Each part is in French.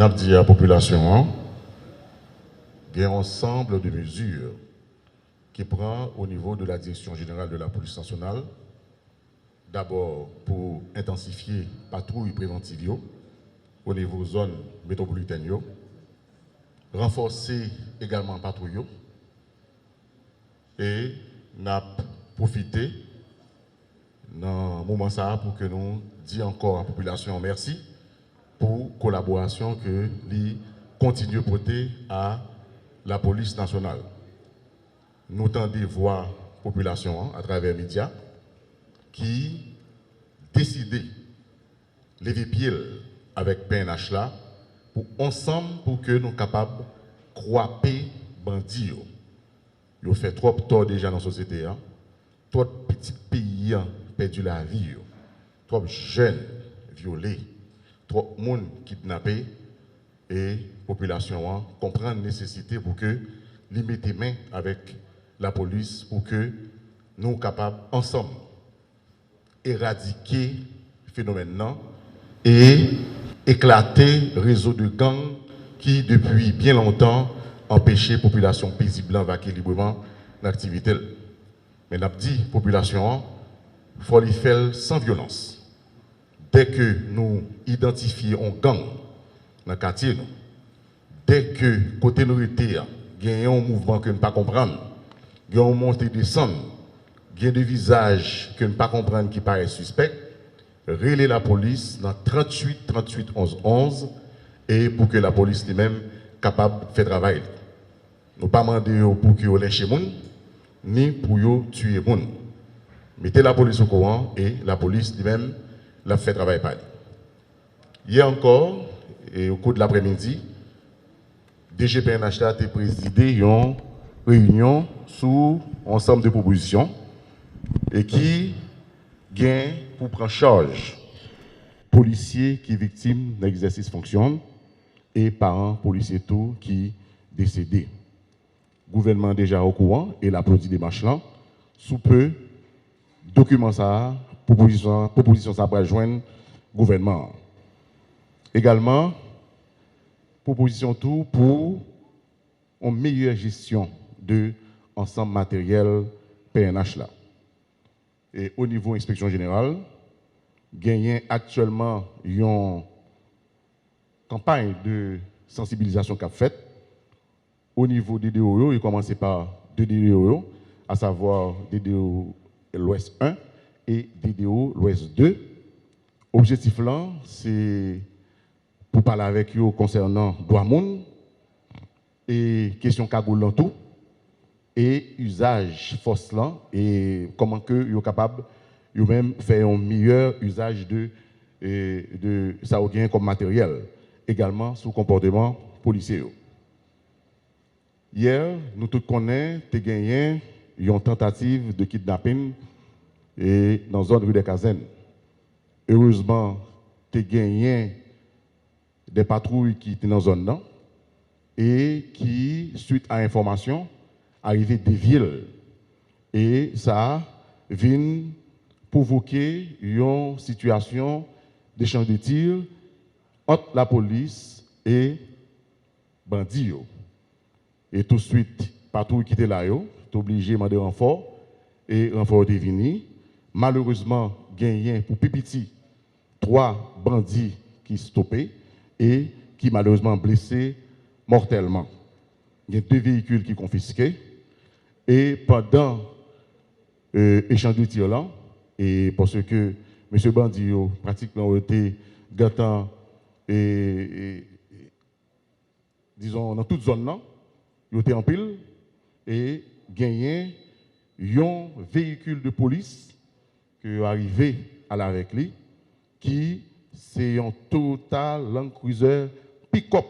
n'a dit à la population, il y a un ensemble de mesures qui prend au niveau de la Direction générale de la police nationale, d'abord pour intensifier patrouille préventive au niveau zone métropolitaine, renforcer également patrouille et n'a profité dans le moment ça pour que nous disions encore à la population merci pour la collaboration que l'I continue de porter à la police nationale. Nous tendons voir la population à travers les médias qui décident de lever pied avec PNH là pour ensemble pour que nous soyons capables de croiser bandits. Ils fait trop tort déjà dans la société. Trop de petits pays ont perdu la vie. Trop de jeunes violés. Trop de monde kidnappé. Et la population comprend la nécessité pour que les mettent main avec la police pour que nous soyons capables ensemble éradiquer le phénomène et éclater le réseau de gangs qui depuis bien longtemps empêchait la population paisible de vaquer librement l'activité. Mais nous avons dit la population, il faut le faire sans violence. Dès que nous identifions un gang dans le quartier, dès que côté minorité, il y a un mouvement que nous ne pas comprendre, il y a un montée descendre, il y a des visages que nous ne pas comprendre qui paraissent suspects, relayer la police dans 38 38 11 11 et pour que la police lui-même capable de faire travail. Nous ne pas demander pour que vous lâchez les gens, ni pour que tuer les gens. Mettez la police au courant et la police lui-même la fait travail par lui. Hier encore, et au cours de l'après-midi, DGPNH a présidé une réunion sur un ensemble de propositions et qui gagne pour prendre charge policiers qui sont victimes d'un exercice fonction et parents policiers tout qui décédés. Le gouvernement déjà au courant et l'applaudit des marches là. Sous peu, document ça, proposition ça pour joindre le gouvernement. Également, proposition tout pour une meilleure gestion de l'ensemble matériel PNH là. Et au niveau inspection générale, gagne actuellement une campagne de sensibilisation qu'a faite au niveau des DDO, il commence par deux DDO, à savoir DDO l'Ouest 1 et DDO l'Ouest 2. Objectif là, c'est pour parler avec eux concernant droit monde et question cagoule dans tout et usage force là et comment que yo capable yo même faire un meilleur usage de ça ou bien comme matériel également sous comportement policier. Hier, nous tous connaissons te gagné une tentative de kidnapping et dans la zone rue des Casernes. Heureusement, te gagné des patrouilles qui étaient dans la zone là et qui, suite à information, arrivaient des villes. Et ça vient provoquer une situation d'échange de tirs entre la police et bandits. Et tout de suite, patrouille qui était là, est obligé de demander renfort et renfort est venu. Malheureusement, gagné pour Pipiti 3 bandits qui stoppés et qui malheureusement blessés mortellement. Il y a 2 véhicules qui confisqués et pendant échange de tir là, et parce que M. Bandi pratiquement été gâtant et disons dans toute zone là, il était en pile et gagné un véhicule de police qui est arrivé à la avec lui qui c'est un Total Land Cruiser pick-up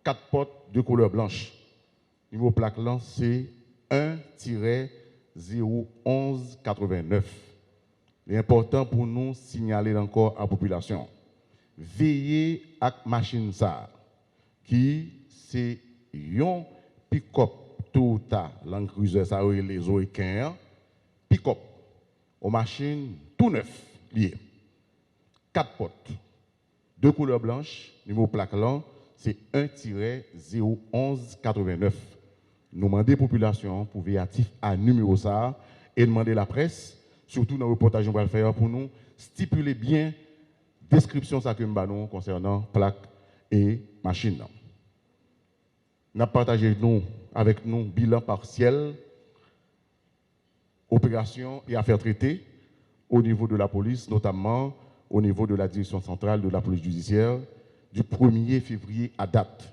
4 portes de couleur blanche. Niveau plaque là c'est 1-01189. Il est important pour nous signaler encore à la population. Veillez à la machine ça qui c'est un pick-up Toyota Land Cruiser ça les OE15 pick-up aux machines tout neuf lié 4 portes 2 couleurs blanches numéro plaque là c'est 1-01189. Nous demandons à la population pour actif à numéro ça et demander à la presse, surtout dans le reportage qu'on va faire pour nous, stipuler bien la description ça que nous avons concernant plaques et machines. Nous avons partagé avec nous bilan partiel, opérations et affaires traitées au niveau de la police, notamment au niveau de la direction centrale de la police judiciaire, du 1er février à date.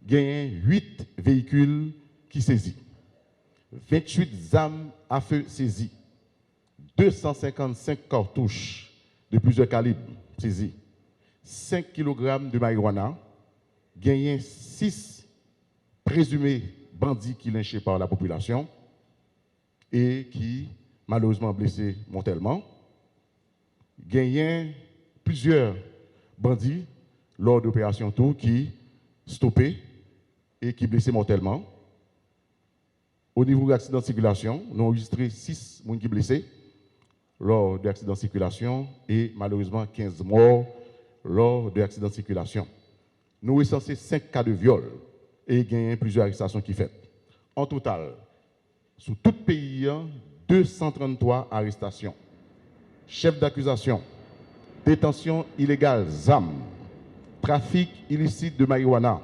Il y a 8 véhicules qui saisis, 28 armes à feu saisies, 255 cartouches de plusieurs calibres saisies, 5 kg de marijuana, il y a 6 présumés bandits qui lynchés par la population et qui malheureusement blessés mortellement. Il y a plusieurs bandits lors d'opérations tout qui stoppés et qui blessés mortellement. Au niveau de l'accident de circulation, nous avons enregistré 6 personnes qui blessés lors de l'accident de circulation et malheureusement 15 morts lors de l'accident de circulation. Nous avons recensé 5 cas de viol et il y a plusieurs arrestations qui sont faites. En total, sous tout le pays, 233 arrestations. Chef d'accusation, détention illégale, ZAM, trafic illicite de marijuana,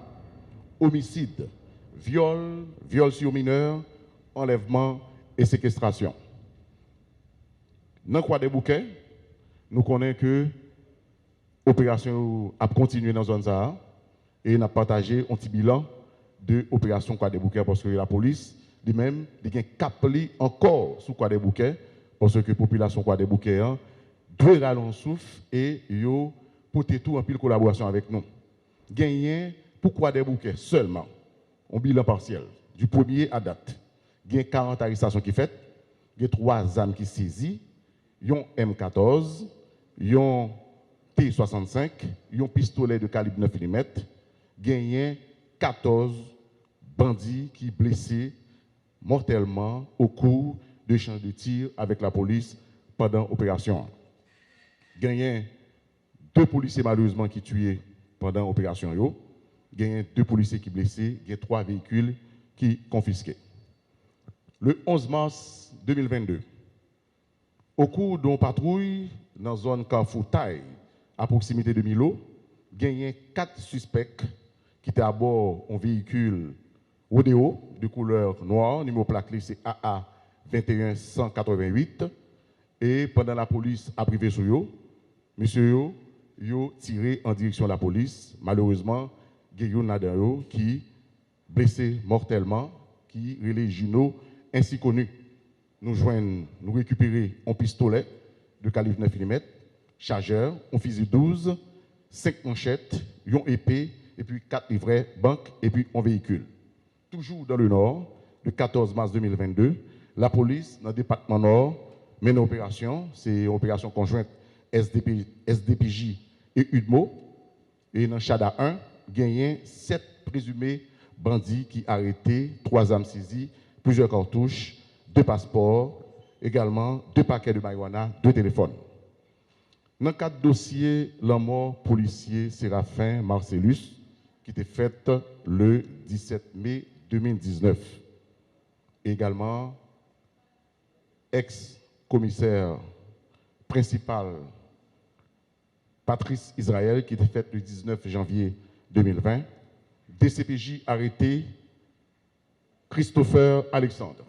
homicide, viol, viol sur mineur, enlèvement et séquestration. Dans le Croix des Bouquets, nous connaissons que l'opération a continué dans la zone ça et nous avons partagé un petit bilan de l'opération Croix des Bouquets parce que la police, lui-même, il y a capli encore sous Croix des Bouquets parce que la population Croix des Bouquets doit ralentir souffle et yo porter tout en pile collaboration avec nous. Gagné pour Croix des Bouquets seulement, un bilan partiel du 1er à date. Il y a 40 arrestations qui sont faites, il y a 3 armes qui sont saisies, il y a un M14, il y a un T65, il y a un pistolet de calibre 9 mm, il y a 14 bandits qui sont blessés mortellement au cours d'échanges de tirs avec la police pendant l'opération. Il y a 2 policiers malheureusement qui tués pendant l'opération. Il y a 2 policiers qui sont blessés, il y a 3 véhicules qui sont confisqués. Le 11 mars 2022, au cours d'une patrouille dans la zone Carrefour Taille, à proximité de Milo, il y a 4 suspects qui étaient à bord d'un véhicule Rodeo de couleur noire, numéro plaqué c'est AA 21188. Et pendant la police a privé sur eux, monsieur yo tiré en direction de la police. Malheureusement, il y a un qui blessé mortellement, qui relève Juno ainsi connu. Nous récupérons un pistolet de calibre 9 mm, chargeur, un fusil 12, 5 manchettes, une épée, et puis 4 livrets, banque, et puis un véhicule. Toujours dans le Nord, le 14 mars 2022, la police, dans le département Nord, mène une opération, c'est une opération conjointe SDPJ et UDMO. Et dans Chada 1, il y a 7 présumés bandits qui arrêtés, 3 armes saisies, plusieurs cartouches, 2 passeports, également 2 paquets de marijuana, 2 téléphones. Dans le cadre dossier, la mort policier Séraphin Marcellus, qui était faite le 17 mai 2019. Également, ex-commissaire principal Patrice Israël, qui était faite le 19 janvier 2020. DCPJ arrêté Christopher Alexandre,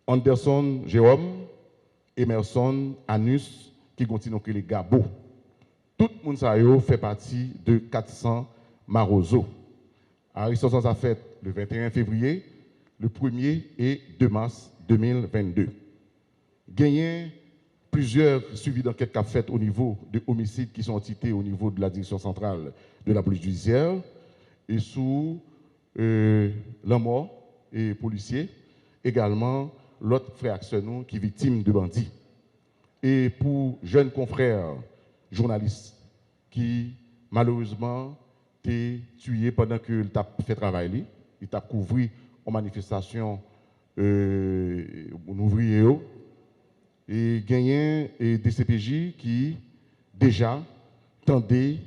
Anderson Jérôme, Emerson Anus, qui continue que les Gabo. Tout le monde fait partie de 400 Marozo. Arrestation a fait le 21 février, le 1er et 2 mars 2022. Gagné plusieurs suivis d'enquête qu'a fait au niveau de homicides qui sont cités au niveau de la direction centrale de la police judiciaire et sous la mort et policier, également l'autre frère Axenou qui est victime de bandits. Et pour jeunes confrères journalistes qui malheureusement étaient tués pendant qu'il a fait travail, il a couvert en manifestation ouvrier et gagné des CPJ qui déjà tendaient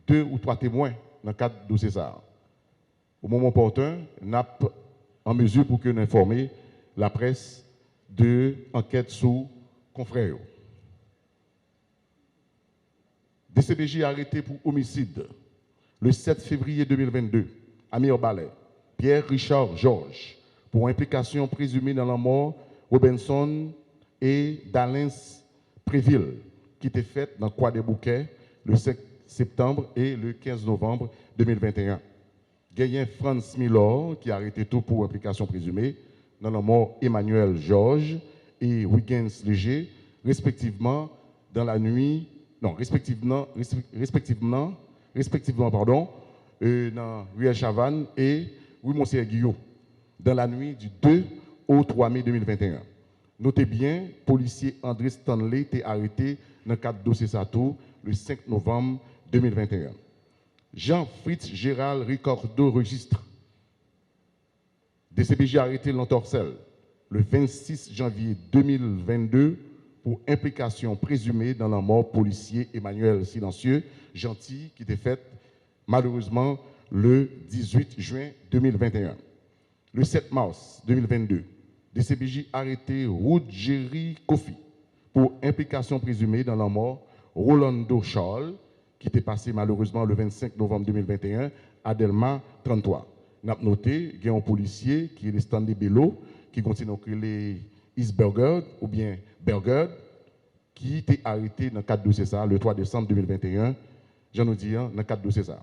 2 ou 3 témoins dans le cadre de dossier ça. Au moment opportun, nous sommes en mesure pour que nous informions la presse de l'enquête sous confrères. DCPJ arrêté pour homicide le 7 février 2022 à Mirbalais, Pierre Richard Georges, pour implication présumée dans la mort Robinson et d'Alain Préville, qui était faite dans Croix des Bouquets le 5 septembre et le 15 novembre 2021. Gayen Franz Milor, qui a arrêté tout pour implication présumée dans la mort Emmanuel Georges et Wiggins Léger, respectivement dans la nuit, respectivement, dans Ruelle Chavannes et Rue Monsieur Guillaume, dans la nuit du 2 au 3 mai 2021. Notez bien, policier André Stanley était arrêté dans le cadre de dossier Sato le 5 novembre 2021. Jean-Fritz Gérald Ricordo registre. DCPJ arrêté l'Entorcel le 26 janvier 2022 pour implication présumée dans la mort policier Emmanuel Silencieux Gentil qui était faite malheureusement le 18 juin 2021. Le 7 mars 2022, DCPJ arrêté Rudjeri Kofi pour implication présumée dans la mort Rolando Charles qui était passé malheureusement le 25 novembre 2021 à Delma 33. Nous avons noté qu'il y a un policier qui est le Stanley Bello, qui continue à les Isberger ou bien Berger, qui était arrêté dans le cadre de ça le 3 décembre 2021, j'en ai dit, dans le cadre de ça.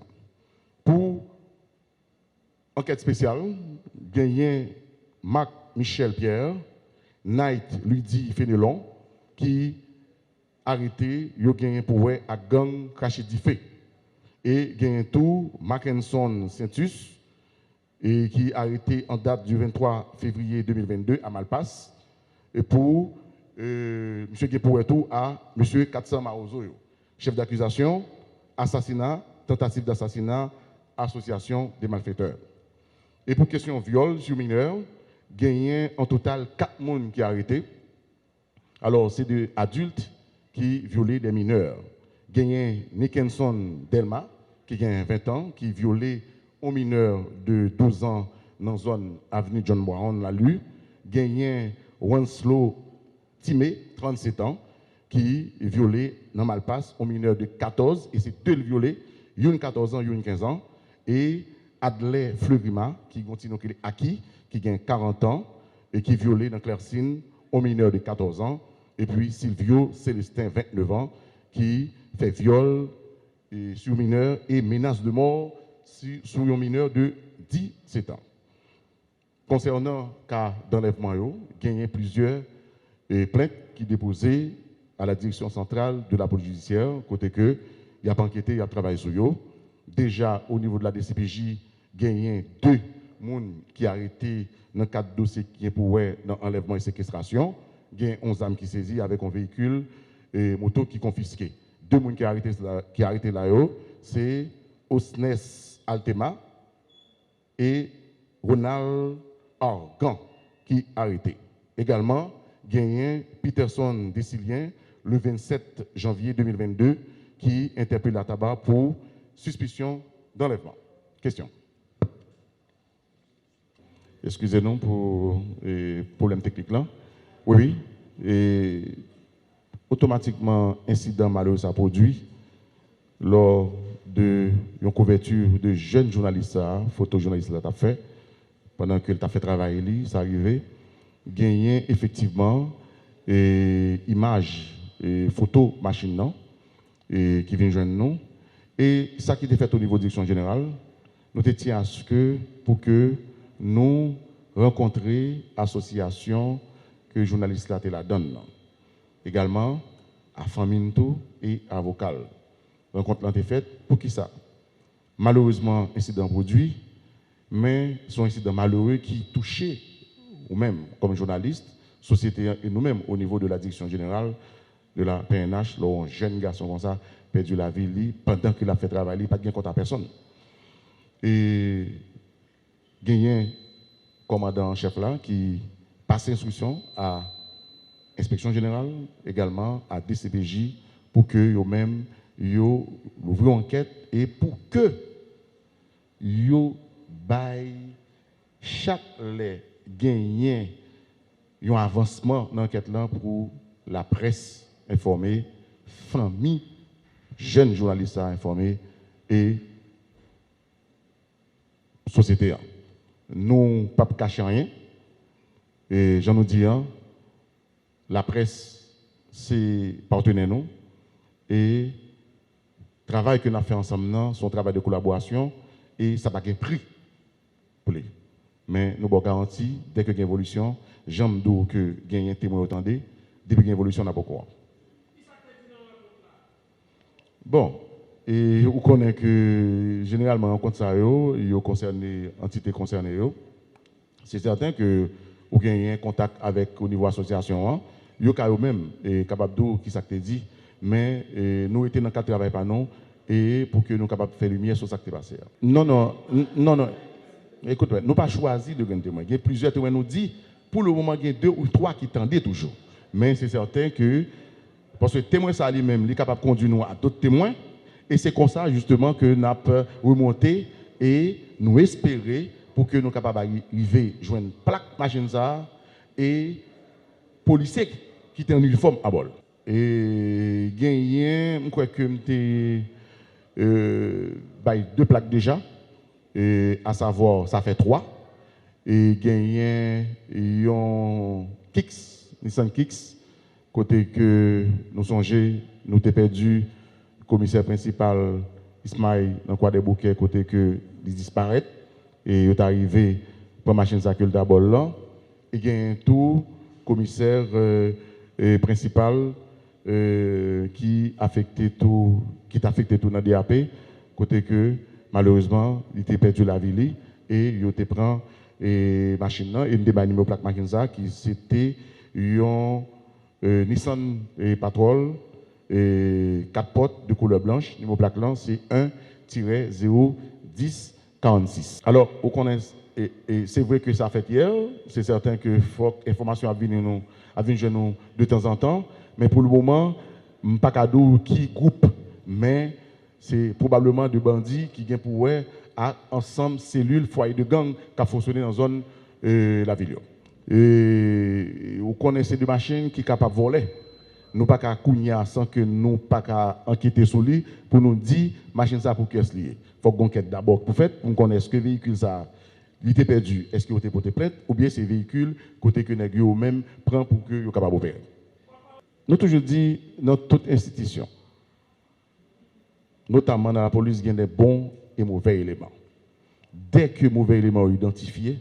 Pour enquête spéciale, gagné Marc Michel Pierre, Night Ludi Fénelon, qui arrêté, il a gagné pour à gang craché d'Ifé. Et gagné tout Mackinson Saintus, et qui a arrêté en date du 23 février 2022 à Malpasse, et pour M. Gepouetou à M. Katsan Maozo, chef d'accusation, assassinat, tentative d'assassinat, association des malfaiteurs. Et pour question viol sur mineur, gagné en total 4 personnes qui ont arrêté. Alors, c'est des adultes qui violaient des mineurs. Gagné Nickenson Delma, qui a 20 ans, qui violait un mineur de 12 ans dans la zone avenue John Brown, la Lue. Gagné Winslow Timé, 37 ans, qui violait dans Malpasse un mineur de 14, et c'est deux violés, une 14 ans, une 15 ans, et Adley Fleurima, qui continue à acquis, qui a 40 ans, et qui violait dans Clercine un mineur de 14 ans, et puis Silvio Célestin, 29 ans, qui fait viol sur mineur et menace de mort sur un mineur de 17 ans. Concernant le cas d'enlèvement, il y a plusieurs plaintes qui déposées à la direction centrale de la police judiciaire, côté que il n'y a pas enquêté, il y a travaillé sur eux. Déjà, au niveau de la DCPJ, il y a 2 personnes qui ont arrêté dans le cadre de dossier qui est pour enlèvement et séquestration. Il y a 11 âmes qui saisies avec un véhicule et moto qui confisqué. 2 personnes qui ont arrêté là, c'est Osnes Altema et Ronald Argan qui ont arrêté. Également, il y a Peterson Desilien le 27 janvier 2022 qui interpelle la tabac pour suspicion d'enlèvement. Question. Excusez-nous pour le problème technique là. Oui. Et automatiquement, incident malheureux ça produit lors de une couverture de jeunes journalistes, photojournalistes là, fait pendant que tu as fait travailler, ça arrivé, gagné effectivement images et photos machine non et qui viennent joindre nous. Et ça qui était fait au niveau de la direction générale, nous étions à ce que pour que nous rencontrions l'association que les journalistes là la donnent. Également à Faminto et à Vocal. Rencontre été faite pour qui ça? Malheureusement, incident produit, mais son incident malheureux qui touchait ou même comme journaliste, société et nous-mêmes au niveau de la direction générale de la PNH, là un jeune garçon comme ça perdu la vie pendant qu'il a fait travailler, pas de gain contre à personne. Et gagné commandant en chef là qui passe instruction à inspection générale, également à DCPJ pour que eux-mêmes yo ouvrir une enquête et pour que yo bail chaque les gagnants un avancement dans l'enquête là pour la presse informée, famille, jeunes journalistes informés et société. Nous pas cacher rien. Et j'en nous dis, la presse, c'est partenaire nous. Et le travail que nous avons fait ensemble, c'est un travail de collaboration. Et ça n'a pas de prix pour lui. Mais nous avons garanti, dès qu'il y a une évolution, j'aime dire que il y a un témoin autendu, depuis qu'il y a une évolution, on n'a pas quoi. Bon, et vous connaissez que généralement, en compte ça, il concerne entité concernée. C'est certain que vous avez un contact avec au niveau association, vous êtes même capable de dire qui ça te dit, mais nous étions dans le cadre de travail par nous et pour que nous soyons capables de faire lumière sur ce qui s'est passé. Non. Écoute, nous n'avons pas choisi de gagner témoins. Il y a plusieurs témoins qui nous disent, pour le moment, il y a 2 ou 3 qui tendaient toujours. Mais c'est certain que, parce que le témoin ça lui-même, il est capable de conduire nous à d'autres témoins, et c'est comme ça justement que nous avons remonté et nous espérer pour que nous soyons capables d'arriver à joindre une plaque machine ça et policiers qui étaient en uniforme à bord. Et gagné, je crois que nous 2 plaques déjà, et à savoir, ça fait 3. Et gagné un Nissan Kicks, côté que nous songeons, nous avons perdu le commissaire principal Ismaël dans quoi des bouquets, côté que il disparaît. Et il est arrivé pour la machine de d'abord là. Et il y a un tout commissaire principal qui affectait tout dans le DAP, côté que malheureusement, il a perdu la vie et il a pris une machine et une numéro plaque machine qui c'était un Nissan Patrol 4 portes de couleur blanche. Numéro plaque là c'est 1-01046. Alors, on connaît et c'est vrai que ça a fait hier, c'est certain que l'information a venu nous de temps en temps, mais pour le moment, je ne sais pas qui groupe, mais c'est probablement des bandits qui viennent pour à ensemble cellules, foyers de gang qui ont fonctionné dans la zone la ville. Et vous connaissez des machines qui sont capables de voler. Nous pas qu'à courir sans que nous pas qu'à enquêter sur lui pour nous dire machine ça pour qui est lié. Faut qu'on enquête d'abord pour fait pour connaître ce que véhicule ça il était perdu, est-ce qu'il a été porté plainte ou bien ces véhicules côté que nèg yo même prend pour que yo capable opérer. Nous toujours dit dans toute institution notamment dans la police il y a des bons et mauvais éléments. Dès que mauvais éléments sont identifiés,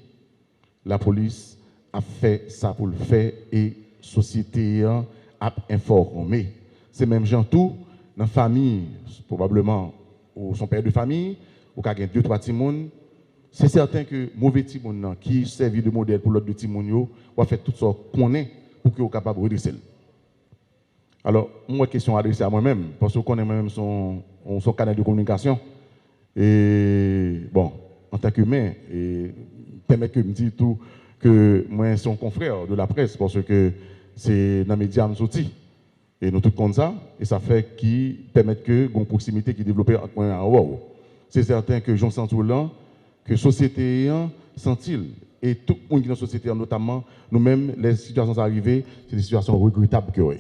la police a fait ça pour le faire et la société a informé. C'est même gens tout dans la famille, probablement, ou son père de famille, ou qu'il y a 2-3 petits monde. C'est certain que mauvais petits monde qui servent de modèle pour l'autre petits monde, va faire tout ça qu'on est pour qu'il soit capable de redresser. Alors, moi, question adressée à moi-même, parce que je connais moi-même son canal de communication. Et bon, en tant qu'humain, permet que me dise tout que moi, c'est un confrère de la presse, parce que c'est dans les médias me sorti. Et nous tous comme ça, et ça fait qui permet que une proximité qui développe entre moi et moi. C'est certain que j'en sens tout là, que la société sent-il, et tout le monde qui est dans la société, notamment nous-mêmes, les situations arrivées, c'est des situations regrettables que oui.